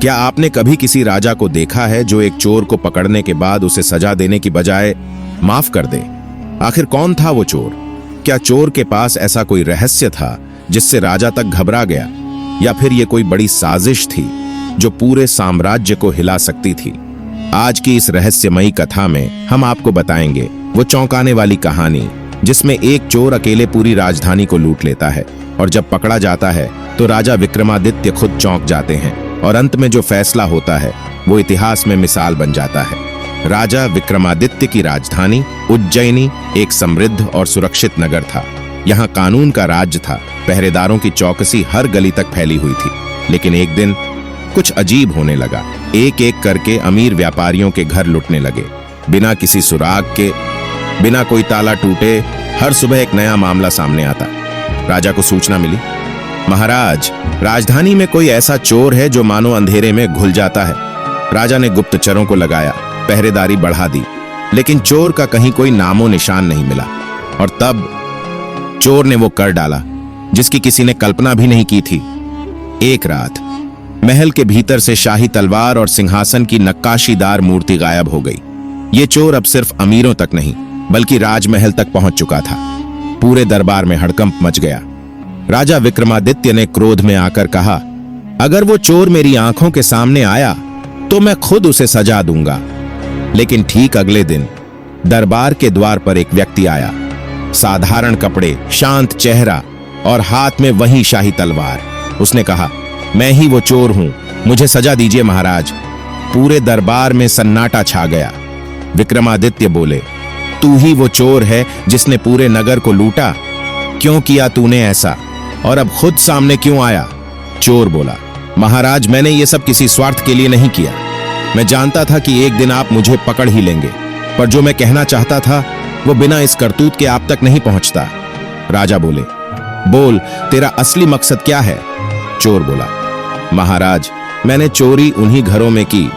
क्या आपने कभी किसी राजा को देखा है जो एक चोर को पकड़ने के बाद उसे सजा देने की बजाय माफ कर दे? आखिर कौन था वो चोर? क्या चोर के पास ऐसा कोई रहस्य था जिससे राजा तक घबरा गया, या फिर ये कोई बड़ी साजिश थी जो पूरे साम्राज्य को हिला सकती थी? आज की इस रहस्यमयी कथा में हम आपको बताएंगे वो चौंकाने वाली कहानी जिसमें एक चोर अकेले पूरी राजधानी को लूट लेता है, और जब पकड़ा जाता है तो राजा विक्रमादित्य खुद चौंक जाते हैं, और अंत में जो फैसला होता है वो इतिहास में मिसाल बन जाता है। राजा विक्रमादित्य की राजधानी उज्जैनी एक समृद्ध और सुरक्षित नगर था। यहाँ कानून का राज्य था, पहरेदारों की चौकसी हर गली तक फैली हुई थी। लेकिन एक दिन कुछ अजीब होने लगा। एक एक करके अमीर व्यापारियों के घर लुटने लगे, बिना किसी सुराग के, बिना कोई ताला टूटे। हर सुबह एक नया मामला सामने आता। राजा को सूचना मिली, महाराज, राजधानी में कोई ऐसा चोर है जो मानो अंधेरे में घुल जाता है। राजा ने गुप्तचरों को लगाया, पहरेदारी बढ़ा दी, लेकिन चोर का कहीं कोई नामो निशान नहीं मिला। और तब चोर ने वो कर डाला जिसकी किसी ने कल्पना भी नहीं की थी। एक रात महल के भीतर से शाही तलवार और सिंहासन की नक्काशीदार मूर्ति गायब हो गई। ये चोर अब सिर्फ अमीरों तक नहीं बल्कि राजमहल तक पहुंच चुका था। पूरे दरबार में हड़कंप मच गया। राजा विक्रमादित्य ने क्रोध में आकर कहा, अगर वो चोर मेरी आंखों के सामने आया तो मैं खुद उसे सजा दूंगा। लेकिन ठीक अगले दिन दरबार के द्वार पर एक व्यक्ति आया, साधारण कपड़े, शांत चेहरा और हाथ में वही शाही तलवार। उसने कहा, मैं ही वो चोर हूं, मुझे सजा दीजिए महाराज। पूरे दरबार में सन्नाटा छा गया। विक्रमादित्य बोले, तू ही वो चोर है जिसने पूरे नगर को लूटा? क्यों किया तूने ऐसा, और अब खुद सामने क्यों आया? चोर बोला, महाराज, मैंने ये सब किसी स्वार्थ के लिए नहीं किया। मैं जानता था कि एक दिन आप मुझे पकड़ ही लेंगे, पर जो मैं कहना चाहता था वो बिना इस करतूत के आप तक नहीं पहुंचता। राजा बोले, बोल, तेरा असली मकसद क्या है? चोर बोला, महाराज, मैंने चोरी उन्हीं घरों में की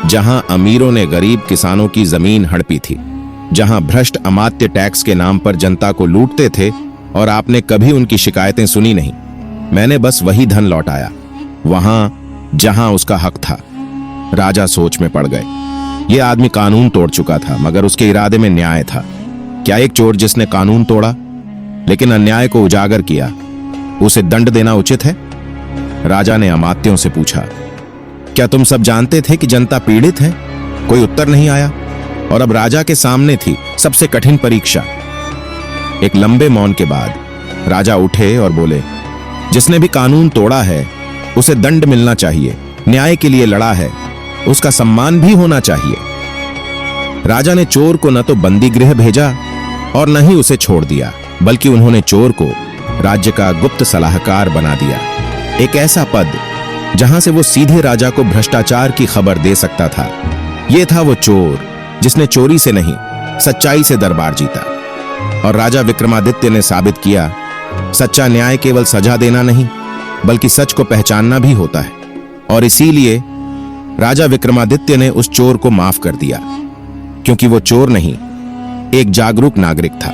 जहां अमीरों ने गरीब किसानों की जमीन हड़पी थी, जहां भ्रष्ट अमात्य टैक्स के नाम पर जनता को लूटते थे और आपने कभी उनकी शिकायतें सुनी नहीं। मैंने बस वही धन लौटाया, वहां जहां उसका हक था। राजा सोच में पड़ गए। ये आदमी कानून तोड़ चुका था, मगर उसके इरादे में न्याय था। क्या एक चोर जिसने कानून तोड़ा लेकिन अन्याय को उजागर किया, उसे दंड देना उचित है? राजा ने अमात्यों से पूछा, क्या तुम सब जानते थे कि जनता पीड़ित है? कोई उत्तर नहीं आया, और अब राजा के सामने थी सबसे कठिन परीक्षा। एक लंबे मौन के बाद राजा उठे और बोले, जिसने भी कानून तोड़ा है उसे दंड मिलना चाहिए। न्याय के लिए लड़ा है, उसका सम्मान भी होना चाहिए। राजा ने चोर को न तो बंदी गृह भेजा और न ही उसे छोड़ दिया, बल्कि उन्होंने चोर को राज्य का गुप्त सलाहकार बना दिया। एक ऐसा पद जहां से वो सीधे राजा को भ्रष्टाचार की खबर दे सकता था। यह था वो चोर जिसने चोरी से नहीं, सच्चाई से दरबार जीता। और राजा विक्रमादित्य ने साबित किया, सच्चा न्याय केवल सजा देना नहीं बल्कि सच को पहचानना भी होता है। और इसीलिए राजा विक्रमादित्य ने उस चोर को माफ कर दिया, क्योंकि वो चोर नहीं, एक जागरूक नागरिक था।